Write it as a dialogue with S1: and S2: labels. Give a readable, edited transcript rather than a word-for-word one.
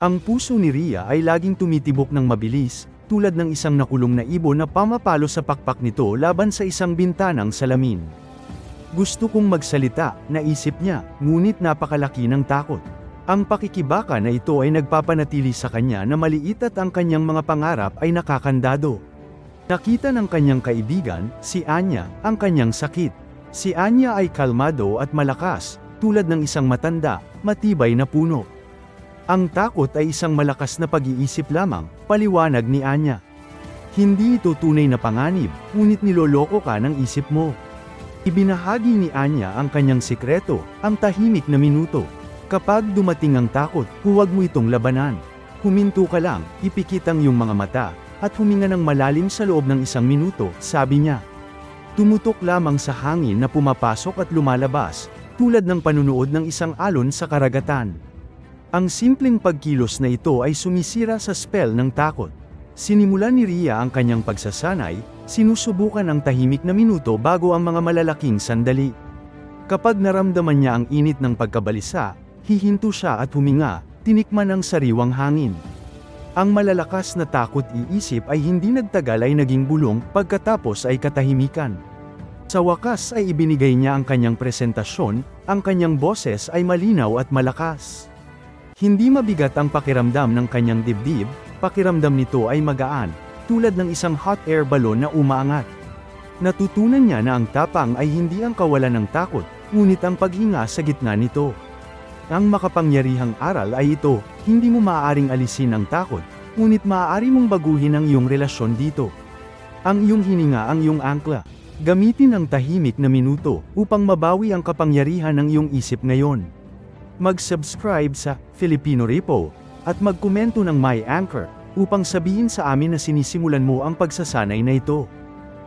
S1: Ang puso ni Rhea ay laging tumitibok ng mabilis, tulad ng isang nakulong na ibon na pamapalo sa pakpak nito laban sa isang bintanang salamin. Gusto kong magsalita, naisip niya, ngunit napakalaki ng takot. Ang pakikibaka na ito ay nagpapanatili sa kanya na maliit at ang kanyang mga pangarap ay nakakandado. Nakita ng kanyang kaibigan, si Anya, ang kanyang sakit. Si Anya ay kalmado at malakas, tulad ng isang matanda, matibay na puno. Ang takot ay isang malakas na pag-iisip lamang, paliwanag ni Anya. Hindi ito tunay na panganib, ngunit niloloko ka ng isip mo. Ibinahagi ni Anya ang kanyang sikreto, ang tahimik na minuto. Kapag dumating ang takot, huwag mo itong labanan. Huminto ka lang, ipikit ang iyong mga mata, at huminga ng malalim sa loob ng 1 minuto, sabi niya. Tumutok lamang sa hangin na pumapasok at lumalabas, tulad ng panunood ng isang alon sa karagatan. Ang simpleng pagkilos na ito ay sumisira sa spell ng takot. Sinimulan ni Rhea ang kanyang pagsasanay, sinusubukan ang tahimik na minuto bago ang mga malalaking sandali. Kapag naramdaman niya ang init ng pagkabalisa, hihinto siya at huminga, tinikman ang sariwang hangin. Ang malalakas na takot iisip ay hindi nagtagal ay naging bulong, pagkatapos ay katahimikan. Sa wakas ay ibinigay niya ang kanyang presentasyon, ang kanyang boses ay malinaw at malakas. Hindi mabigat ang pakiramdam ng kanyang dibdib, pakiramdam nito ay magaan, tulad ng isang hot air balloon na umaangat. Natutunan niya na ang tapang ay hindi ang kawalan ng takot, ngunit ang paghinga sa gitna nito. Ang makapangyarihang aral ay ito, hindi mo maaaring alisin ang takot, ngunit maaari mong baguhin ang iyong relasyon dito. Ang iyong hininga ang iyong angkla. Gamitin ang tahimik na minuto, upang mabawi ang kapangyarihan ng iyong isip ngayon. Mag-subscribe sa Filipino Repo, at magkomento ng My Anchor, upang sabihin sa amin na sinisimulan mo ang pagsasanay na ito.